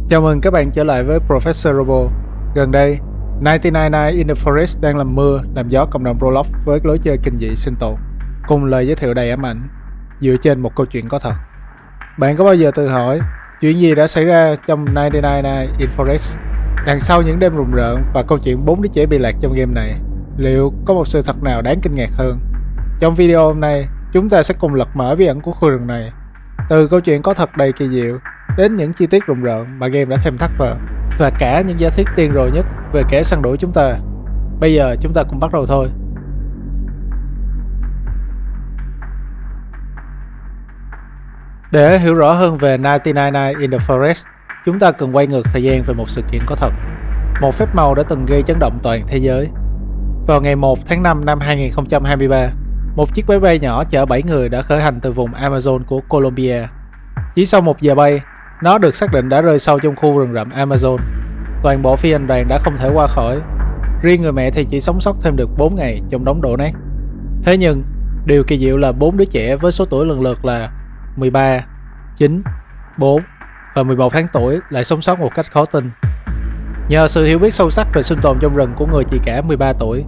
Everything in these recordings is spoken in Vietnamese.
Chào mừng các bạn trở lại với Professor Robo. Gần đây, 999 in the Forest đang làm mưa, làm gió cộng đồng Roblox với lối chơi kinh dị sinh tồn, cùng lời giới thiệu đầy ám ảnh, dựa trên một câu chuyện có thật. Bạn có bao giờ tự hỏi, chuyện gì đã xảy ra trong 999 in Forest? Đằng sau những đêm rùng rợn và câu chuyện 4 đứa trẻ bị lạc trong game này, liệu có một sự thật nào đáng kinh ngạc hơn? Trong video hôm nay, chúng ta sẽ cùng lật mở bí ẩn của khu rừng này, từ câu chuyện có thật đầy kỳ diệu đến những chi tiết rùng rợn mà game đã thêm thắt vào, và cả những giả thuyết điên rồ nhất về kẻ săn đuổi chúng ta. Bây giờ chúng ta cùng bắt đầu thôi. Để hiểu rõ hơn về 999 in the Forest, chúng ta cần quay ngược thời gian về một sự kiện có thật, một phép màu đã từng gây chấn động toàn thế giới. Vào ngày 1 tháng 5 năm 2023, một chiếc máy bay nhỏ chở 7 người đã khởi hành từ vùng Amazon của Colombia. Chỉ sau 1 giờ bay, nó được xác định đã rơi sâu trong khu rừng rậm Amazon. Toàn bộ phi hành đoàn đã không thể qua khỏi. Riêng người mẹ thì chỉ sống sót thêm được 4 ngày trong đống đổ nát. Thế nhưng, điều kỳ diệu là 4 đứa trẻ với số tuổi lần lượt là 13, 9, 4 và 11 tháng tuổi lại sống sót một cách khó tin. Nhờ sự hiểu biết sâu sắc về sinh tồn trong rừng của người chị cả 13 tuổi,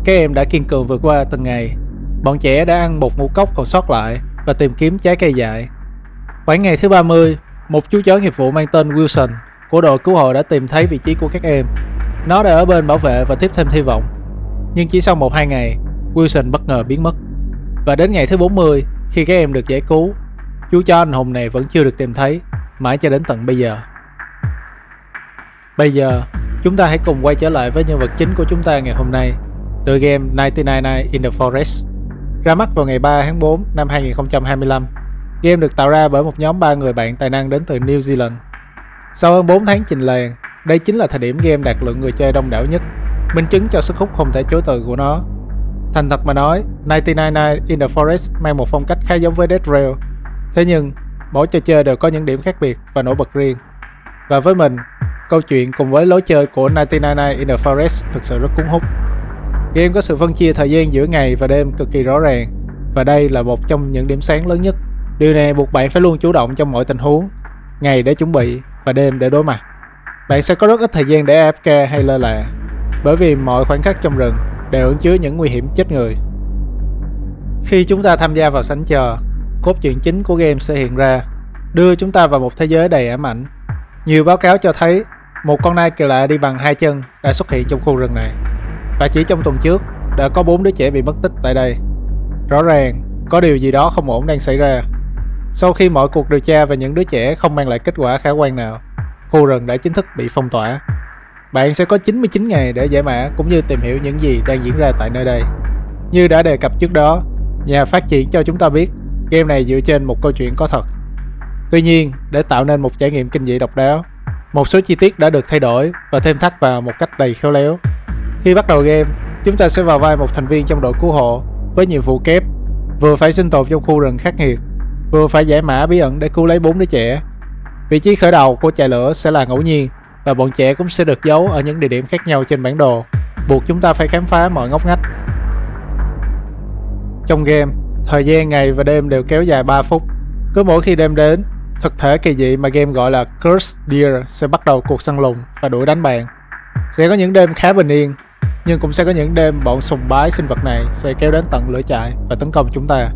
các em đã kiên cường vượt qua từng ngày. Bọn trẻ đã ăn một ngũ cốc còn sót lại và tìm kiếm trái cây dại. Khoảng ngày thứ 30, một chú chó nghiệp vụ mang tên Wilson của đội cứu hộ đã tìm thấy vị trí của các em. Nó đã ở bên bảo vệ và tiếp thêm hy vọng. Nhưng chỉ sau 1-2 ngày, Wilson bất ngờ biến mất. Và đến ngày thứ 40, khi các em được giải cứu, chú chó anh hùng này vẫn chưa được tìm thấy, mãi cho đến tận bây giờ. Bây giờ, chúng ta hãy cùng quay trở lại với nhân vật chính của chúng ta ngày hôm nay, tựa game 999 in the Forest. Ra mắt vào ngày 3 tháng 4 năm 2025, game được tạo ra bởi một nhóm 3 người bạn tài năng đến từ New Zealand. Sau hơn 4 tháng trình làng, đây chính là thời điểm game đạt lượng người chơi đông đảo nhất, minh chứng cho sức hút không thể chối từ của nó. Thành thật mà nói, 999 in the Forest mang một phong cách khá giống với Dead Rail. Thế nhưng, mỗi trò chơi đều có những điểm khác biệt và nổi bật riêng. Và với mình, câu chuyện cùng với lối chơi của 999 in the Forest thực sự rất cuốn hút. Game có sự phân chia thời gian giữa ngày và đêm cực kỳ rõ ràng, và đây là một trong những điểm sáng lớn nhất. Điều này buộc bạn phải luôn chủ động trong mọi tình huống, ngày để chuẩn bị và đêm để đối mặt. Bạn sẽ có rất ít thời gian để AFK hay lơ là, bởi vì mọi khoảnh khắc trong rừng đều ẩn chứa những nguy hiểm chết người. Khi chúng ta tham gia vào sảnh trò, cốt truyện chính của game sẽ hiện ra, đưa chúng ta vào một thế giới đầy ám ảnh. Nhiều báo cáo cho thấy một con nai kỳ lạ đi bằng 2 chân đã xuất hiện trong khu rừng này, và chỉ trong tuần trước đã có 4 đứa trẻ bị mất tích tại đây. Rõ ràng có điều gì đó không ổn đang xảy ra. Sau khi mọi cuộc điều tra về những đứa trẻ không mang lại kết quả khả quan nào, khu rừng đã chính thức bị phong tỏa. Bạn sẽ có 99 ngày để giải mã cũng như tìm hiểu những gì đang diễn ra tại nơi đây. Như đã đề cập trước đó, nhà phát triển cho chúng ta biết game này dựa trên một câu chuyện có thật. Tuy nhiên, để tạo nên một trải nghiệm kinh dị độc đáo, một số chi tiết đã được thay đổi và thêm thắt vào một cách đầy khéo léo. Khi bắt đầu game, chúng ta sẽ vào vai một thành viên trong đội cứu hộ với nhiệm vụ kép, vừa phải sinh tồn trong khu rừng khắc nghiệt, vừa phải giải mã bí ẩn để cứu lấy 4 đứa trẻ. Vị trí khởi đầu của chạy lửa sẽ là ngẫu nhiên, và bọn trẻ cũng sẽ được giấu ở những địa điểm khác nhau trên bản đồ, buộc chúng ta phải khám phá mọi ngóc ngách. Trong game, thời gian ngày và đêm đều kéo dài 3 phút. Cứ mỗi khi đêm đến, thực thể kỳ dị mà game gọi là Cursed Deer sẽ bắt đầu cuộc săn lùng và đuổi đánh bạn. Sẽ có những đêm khá bình yên, nhưng cũng sẽ có những đêm bọn sùng bái sinh vật này sẽ kéo đến tận lửa trại và tấn công chúng ta.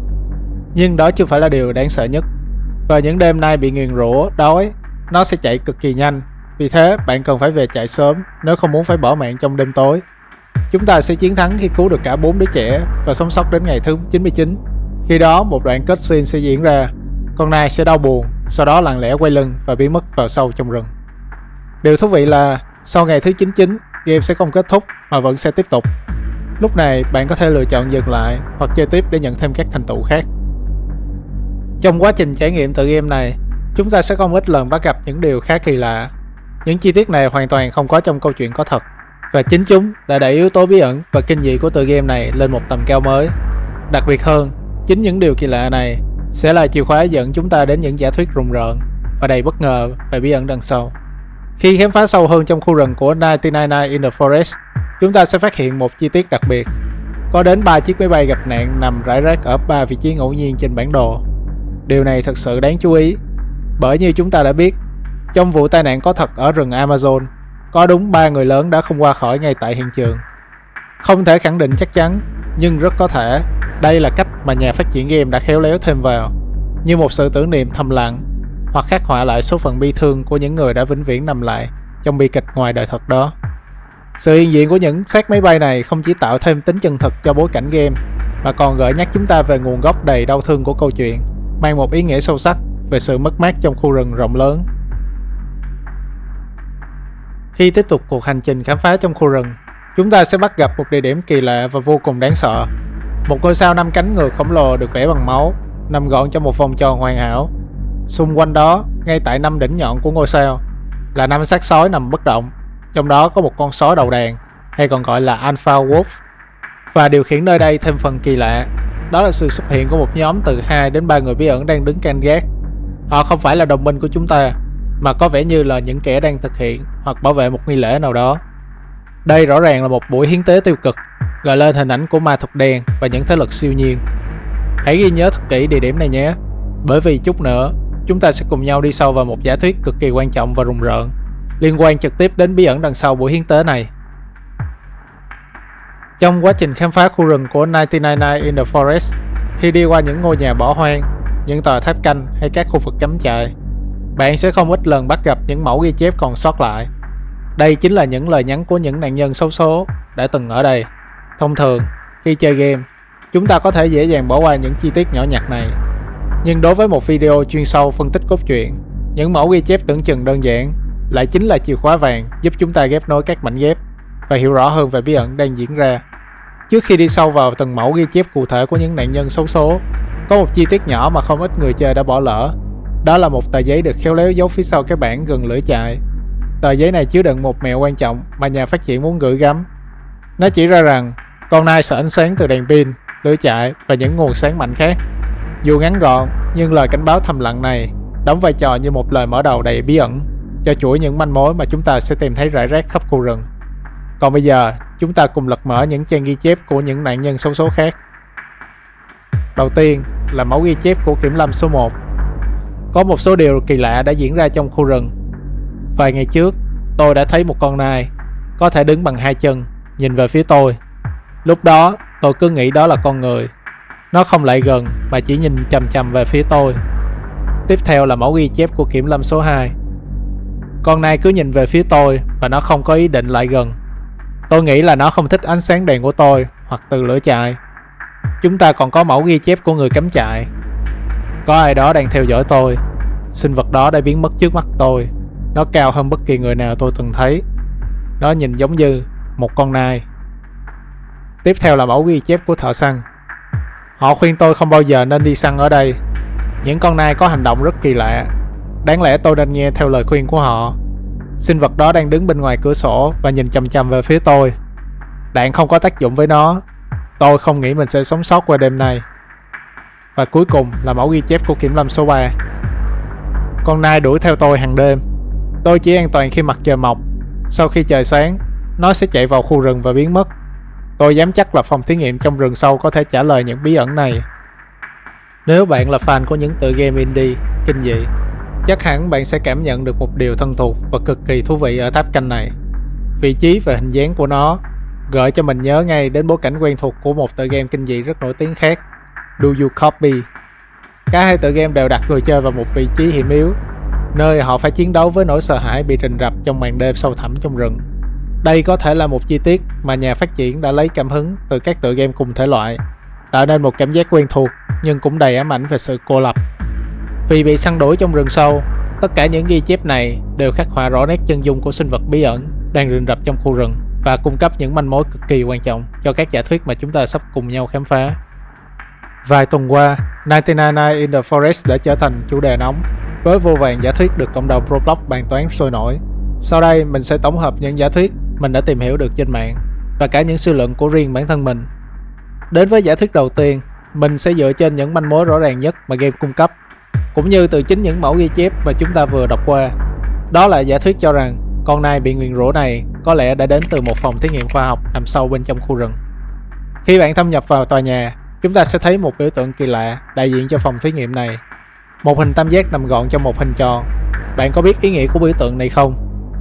Nhưng đó chưa phải là điều đáng sợ nhất. Vào những đêm nay bị nguyền rủa, đói, nó sẽ chạy cực kỳ nhanh. Vì thế, bạn cần phải về trại sớm nếu không muốn phải bỏ mạng trong đêm tối. Chúng ta sẽ chiến thắng khi cứu được cả 4 đứa trẻ và sống sót đến ngày thứ 99. Khi đó, một đoạn cutscene sẽ diễn ra. Con nai sẽ đau buồn, sau đó lặng lẽ quay lưng và biến mất vào sâu trong rừng. Điều thú vị là, sau ngày thứ 99, game sẽ không kết thúc mà vẫn sẽ tiếp tục. Lúc này, bạn có thể lựa chọn dừng lại hoặc chơi tiếp để nhận thêm các thành tựu khác. Trong quá trình trải nghiệm tựa game này, chúng ta sẽ không ít lần bắt gặp những điều khá kỳ lạ. Những chi tiết này hoàn toàn không có trong câu chuyện có thật, và chính chúng đã đẩy yếu tố bí ẩn và kinh dị của tựa game này lên một tầm cao mới. Đặc biệt hơn, chính những điều kỳ lạ này sẽ là chìa khóa dẫn chúng ta đến những giả thuyết rùng rợn và đầy bất ngờ về bí ẩn đằng sau. Khi khám phá sâu hơn trong khu rừng của 999 in the Forest, chúng ta sẽ phát hiện một chi tiết đặc biệt. Có đến 3 chiếc máy bay gặp nạn nằm rải rác ở 3 vị trí ngẫu nhiên trên bản đồ. Điều này thật sự đáng chú ý, bởi như chúng ta đã biết, Trong vụ tai nạn có thật ở rừng Amazon, có đúng 3 người lớn đã không qua khỏi ngay tại hiện trường. Không thể khẳng định chắc chắn, nhưng rất có thể đây là cách mà nhà phát triển game đã khéo léo thêm vào, như một sự tưởng niệm thầm lặng, hoặc khắc họa lại số phận bi thương của những người đã vĩnh viễn nằm lại trong bi kịch ngoài đời thật đó. Sự hiện diện của những xác máy bay này không chỉ tạo thêm tính chân thực cho bối cảnh game, mà còn gợi nhắc chúng ta về nguồn gốc đầy đau thương của câu chuyện, mang một ý nghĩa sâu sắc về sự mất mát trong khu rừng rộng lớn. Khi tiếp tục cuộc hành trình khám phá trong khu rừng, chúng ta sẽ bắt gặp một địa điểm kỳ lạ và vô cùng đáng sợ. Một ngôi sao 5 cánh ngược khổng lồ được vẽ bằng máu, nằm gọn trong một vòng tròn hoàn hảo. Xung quanh đó, ngay tại 5 đỉnh nhọn của ngôi sao, là 5 xác sói nằm bất động. Trong đó có một con sói đầu đàn, hay còn gọi là Alpha Wolf. Và điều khiển nơi đây thêm phần kỳ lạ, đó là sự xuất hiện của một nhóm từ 2 đến 3 người bí ẩn đang đứng canh gác. Họ không phải là đồng minh của chúng ta, mà có vẻ như là những kẻ đang thực hiện hoặc bảo vệ một nghi lễ nào đó. Đây rõ ràng là một buổi hiến tế tiêu cực, gợi lên hình ảnh của ma thuật đen và những thế lực siêu nhiên. Hãy ghi nhớ thật kỹ địa điểm này nhé, bởi vì chút nữa chúng ta sẽ cùng nhau đi sâu vào một giả thuyết cực kỳ quan trọng và rùng rợn, liên quan trực tiếp đến bí ẩn đằng sau buổi hiến tế này. Trong quá trình khám phá khu rừng của 1999 in the Forest, khi đi qua những ngôi nhà bỏ hoang, những tòa tháp canh hay các khu vực cắm trại, bạn sẽ không ít lần bắt gặp những mẫu ghi chép còn sót lại. Đây chính là những lời nhắn của những nạn nhân xấu số đã từng ở đây. Thông thường, khi chơi game, chúng ta có thể dễ dàng bỏ qua những chi tiết nhỏ nhặt này. Nhưng đối với một video chuyên sâu phân tích cốt truyện, những mẫu ghi chép tưởng chừng đơn giản lại chính là chìa khóa vàng giúp chúng ta ghép nối các mảnh ghép và hiểu rõ hơn về bí ẩn đang diễn ra. Trước khi đi sâu vào từng mẫu ghi chép cụ thể của những nạn nhân xấu số, có một chi tiết nhỏ mà không ít người chơi đã bỏ lỡ. Đó là một tờ giấy được khéo léo giấu phía sau cái bảng gần lưỡi chại. Tờ giấy này chứa đựng một mẹo quan trọng mà nhà phát triển muốn gửi gắm. Nó chỉ ra rằng con nai sợ ánh sáng từ đèn pin, lưỡi chại và những nguồn sáng mạnh khác. Dù ngắn gọn, nhưng lời cảnh báo thầm lặng này đóng vai trò như một lời mở đầu đầy bí ẩn cho chuỗi những manh mối mà chúng ta sẽ tìm thấy rải rác khắp khu rừng. Còn bây giờ, chúng ta cùng lật mở những trang ghi chép của những nạn nhân xấu số khác. Đầu tiên là mẫu ghi chép của kiểm lâm số 1. Có một số điều kỳ lạ đã diễn ra trong khu rừng. Vài ngày trước, tôi đã thấy một con nai có thể đứng bằng 2 chân, nhìn về phía tôi. Lúc đó, tôi cứ nghĩ đó là con người. Nó không lại gần mà chỉ nhìn chằm chằm về phía tôi. Tiếp theo là mẫu ghi chép của kiểm lâm số 2. Con nai cứ nhìn về phía tôi và nó không có ý định lại gần. Tôi nghĩ là nó không thích ánh sáng đèn của tôi hoặc từ lửa chại. Chúng ta còn có mẫu ghi chép của người cắm trại. Có ai đó đang theo dõi tôi. Sinh vật đó đã biến mất trước mắt tôi. Nó cao hơn bất kỳ người nào tôi từng thấy. Nó nhìn giống như một con nai. Tiếp theo là mẫu ghi chép của thợ săn. Họ khuyên tôi không bao giờ nên đi săn ở đây. Những con nai có hành động rất kỳ lạ. Đáng lẽ tôi nên nghe theo lời khuyên của họ. Sinh vật đó đang đứng bên ngoài cửa sổ và nhìn chằm chằm về phía tôi. Đạn không có tác dụng với nó. Tôi không nghĩ mình sẽ sống sót qua đêm nay. Và cuối cùng là mẫu ghi chép của kiểm lâm số 3. Con nai đuổi theo tôi hàng đêm. Tôi chỉ an toàn khi mặt trời mọc. Sau khi trời sáng, nó sẽ chạy vào khu rừng và biến mất. Tôi dám chắc là phòng thí nghiệm trong rừng sâu có thể trả lời những bí ẩn này. Nếu bạn là fan của những tựa game indie, kinh dị, chắc hẳn bạn sẽ cảm nhận được một điều thân thuộc và cực kỳ thú vị ở tháp canh này. Vị trí và hình dáng của nó gợi cho mình nhớ ngay đến bối cảnh quen thuộc của một tựa game kinh dị rất nổi tiếng khác, Do You Copy. Cả hai tựa game đều đặt người chơi vào một vị trí hiểm yếu, nơi họ phải chiến đấu với nỗi sợ hãi bị rình rập trong màn đêm sâu thẳm trong rừng. Đây có thể là một chi tiết mà nhà phát triển đã lấy cảm hứng từ các tựa game cùng thể loại, tạo nên một cảm giác quen thuộc nhưng cũng đầy ám ảnh về sự cô lập. Vì bị săn đuổi trong rừng sâu, tất cả những ghi chép này đều khắc họa rõ nét chân dung của sinh vật bí ẩn đang rình rập trong khu rừng và cung cấp những manh mối cực kỳ quan trọng cho các giả thuyết mà chúng ta sắp cùng nhau khám phá. Vài tuần qua, 1999 in the Forest đã trở thành chủ đề nóng với vô vàn giả thuyết được cộng đồng Roblox bàn toán sôi nổi. Sau đây mình sẽ tổng hợp những giả thuyết mình đã tìm hiểu được trên mạng và cả những suy luận của riêng bản thân mình. Đến với giả thuyết đầu tiên, mình sẽ dựa trên những manh mối rõ ràng nhất mà game cung cấp, cũng như từ chính những mẫu ghi chép mà chúng ta vừa đọc qua. Đó là giả thuyết cho rằng con nai bị nguyền rủa này có lẽ đã đến từ một phòng thí nghiệm khoa học nằm sâu bên trong khu rừng. Khi bạn thâm nhập vào tòa nhà, chúng ta sẽ thấy một biểu tượng kỳ lạ đại diện cho phòng thí nghiệm này. Một hình tam giác nằm gọn trong một hình tròn. bạn có biết ý nghĩa của biểu tượng này không?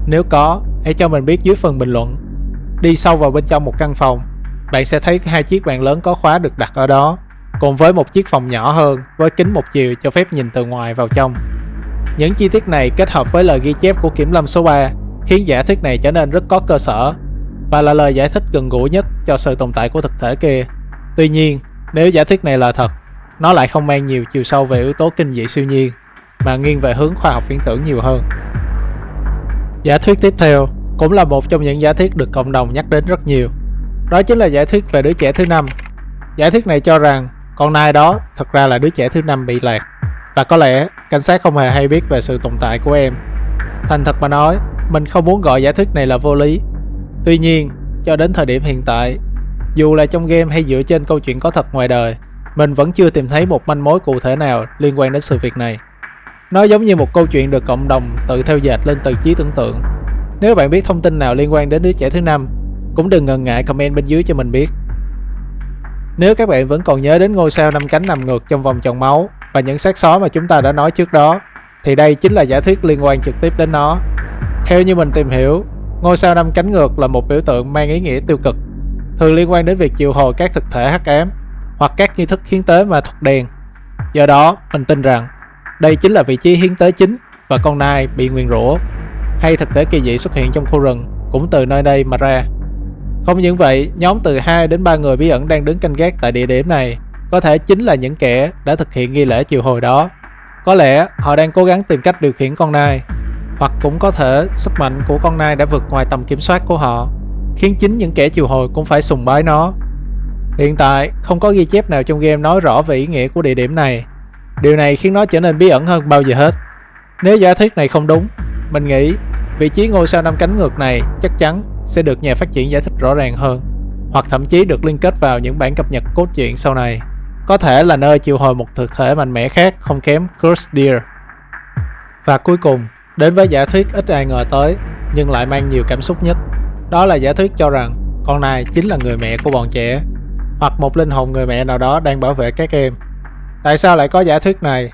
Nếu có, hãy cho mình biết dưới phần bình luận. Đi sâu vào bên trong một căn phòng, bạn sẽ thấy 2 chiếc bàn lớn có khóa được đặt ở đó, cùng với một chiếc phòng nhỏ hơn với kính một chiều cho phép nhìn từ ngoài vào trong. Những chi tiết này kết hợp với lời ghi chép của kiểm lâm số 3 khiến giả thuyết này trở nên rất có cơ sở và là lời giải thích gần gũi nhất cho sự tồn tại của thực thể kia. Tuy nhiên, nếu giả thuyết này là thật, nó lại không mang nhiều chiều sâu về yếu tố kinh dị siêu nhiên, mà nghiêng về hướng khoa học viễn tưởng nhiều hơn. Giả thuyết tiếp theo cũng là một trong những giả thuyết được cộng đồng nhắc đến rất nhiều. Đó chính là giả thuyết về đứa trẻ thứ 5. Giả thuyết này cho rằng con nai đó thật ra là đứa trẻ thứ 5 bị lạc, và có lẽ cảnh sát không hề hay biết về sự tồn tại của em. Thành thật mà nói, mình không muốn gọi giả thuyết này là vô lý. Tuy nhiên, cho đến thời điểm hiện tại, dù là trong game hay dựa trên câu chuyện có thật ngoài đời, mình vẫn chưa tìm thấy một manh mối cụ thể nào liên quan đến sự việc này. Nó giống như một câu chuyện được cộng đồng tự theo dệt lên từ trí tưởng tượng. Nếu bạn biết thông tin nào liên quan đến đứa trẻ thứ 5, cũng đừng ngần ngại comment bên dưới cho mình biết. Nếu các bạn vẫn còn nhớ đến ngôi sao 5 cánh nằm ngược trong vòng tròn máu và những xác sói mà chúng ta đã nói trước đó, thì đây chính là giả thuyết liên quan trực tiếp đến nó. Theo như mình tìm hiểu, ngôi sao 5 cánh ngược là một biểu tượng mang ý nghĩa tiêu cực, thường liên quan đến việc triệu hồi các thực thể hắc ám hoặc các nghi thức hiến tế ma thuật đen. Do đó, mình tin rằng đây chính là vị trí hiến tế chính và con nai bị nguyền rủa hay thực thể kỳ dị xuất hiện trong khu rừng cũng từ nơi đây mà ra. Không những vậy, nhóm từ 2 đến 3 người bí ẩn đang đứng canh gác tại địa điểm này có thể chính là những kẻ đã thực hiện nghi lễ triệu hồi đó. Có lẽ họ đang cố gắng tìm cách điều khiển con nai, hoặc cũng có thể sức mạnh của con nai đã vượt ngoài tầm kiểm soát của họ, khiến chính những kẻ triệu hồi cũng phải sùng bái nó. Hiện tại, không có ghi chép nào trong game nói rõ về ý nghĩa của địa điểm này. Điều này khiến nó trở nên bí ẩn hơn bao giờ hết. Nếu giả thuyết này không đúng, mình nghĩ vị trí ngôi sao 5 cánh ngược này chắc chắn sẽ được nhà phát triển giải thích rõ ràng hơn, hoặc thậm chí được liên kết vào những bản cập nhật cốt truyện sau này. Có thể là nơi triệu hồi một thực thể mạnh mẽ khác không kém Cursed Deer. Và cuối cùng, đến với giả thuyết ít ai ngờ tới nhưng lại mang nhiều cảm xúc nhất. Đó là giả thuyết cho rằng con nai chính là người mẹ của bọn trẻ, hoặc một linh hồn người mẹ nào đó đang bảo vệ các em. Tại sao lại có giả thuyết này?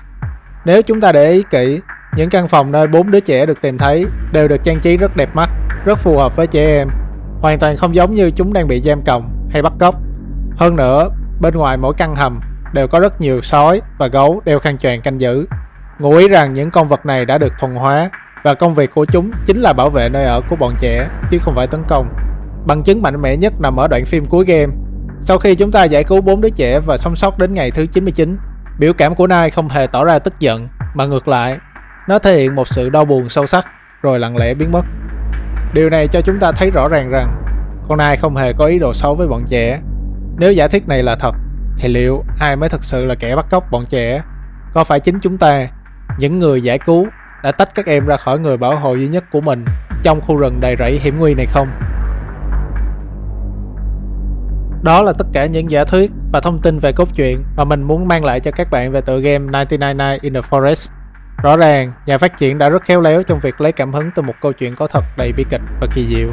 Nếu chúng ta để ý kỹ, những căn phòng nơi 4 đứa trẻ được tìm thấy đều được trang trí rất đẹp mắt, rất phù hợp với trẻ em, hoàn toàn không giống như chúng đang bị giam cầm hay bắt cóc. Hơn nữa, bên ngoài mỗi căn hầm đều có rất nhiều sói và gấu đeo khăn choàng canh giữ, ngụ ý rằng những con vật này đã được thuần hóa và công việc của chúng chính là bảo vệ nơi ở của bọn trẻ chứ không phải tấn công. Bằng chứng mạnh mẽ nhất nằm ở đoạn phim cuối game. Sau khi chúng ta giải cứu 4 đứa trẻ và sống sót đến ngày thứ 99, biểu cảm của Nai không hề tỏ ra tức giận, mà ngược lại, nó thể hiện một sự đau buồn sâu sắc rồi lặng lẽ biến mất. Điều này cho chúng ta thấy rõ ràng rằng con Nai không hề có ý đồ xấu với bọn trẻ. Nếu giả thuyết này là thật, thì liệu ai mới thực sự là kẻ bắt cóc bọn trẻ? Có phải chính chúng ta, những người giải cứu, đã tách các em ra khỏi người bảo hộ duy nhất của mình trong khu rừng đầy rẫy hiểm nguy này không? Đó là tất cả những giả thuyết và thông tin về cốt truyện mà mình muốn mang lại cho các bạn về tựa game 1999 in the Forest. Rõ ràng, nhà phát triển đã rất khéo léo trong việc lấy cảm hứng từ một câu chuyện có thật đầy bi kịch và kỳ diệu.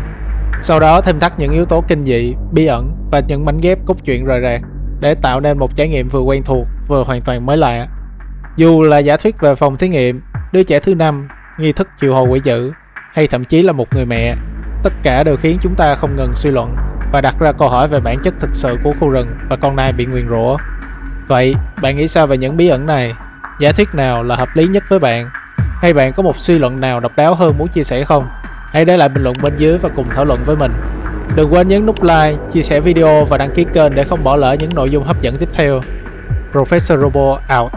Sau đó thêm thắt những yếu tố kinh dị, bí ẩn và những mảnh ghép cốt truyện rời rạc để tạo nên một trải nghiệm vừa quen thuộc vừa hoàn toàn mới lạ. Dù là giả thuyết về phòng thí nghiệm, đứa trẻ thứ 5, nghi thức triệu hồi quỷ dữ hay thậm chí là một người mẹ, tất cả đều khiến chúng ta không ngừng suy luận và đặt ra câu hỏi về bản chất thực sự của khu rừng và con nai bị nguyền rủa. Vậy, bạn nghĩ sao về những bí ẩn này? Giả thuyết nào là hợp lý nhất với bạn? Hay bạn có một suy luận nào độc đáo hơn muốn chia sẻ không? Hãy để lại bình luận bên dưới và cùng thảo luận với mình. Đừng quên nhấn nút like, chia sẻ video và đăng ký kênh để không bỏ lỡ những nội dung hấp dẫn tiếp theo. Professor Robo out.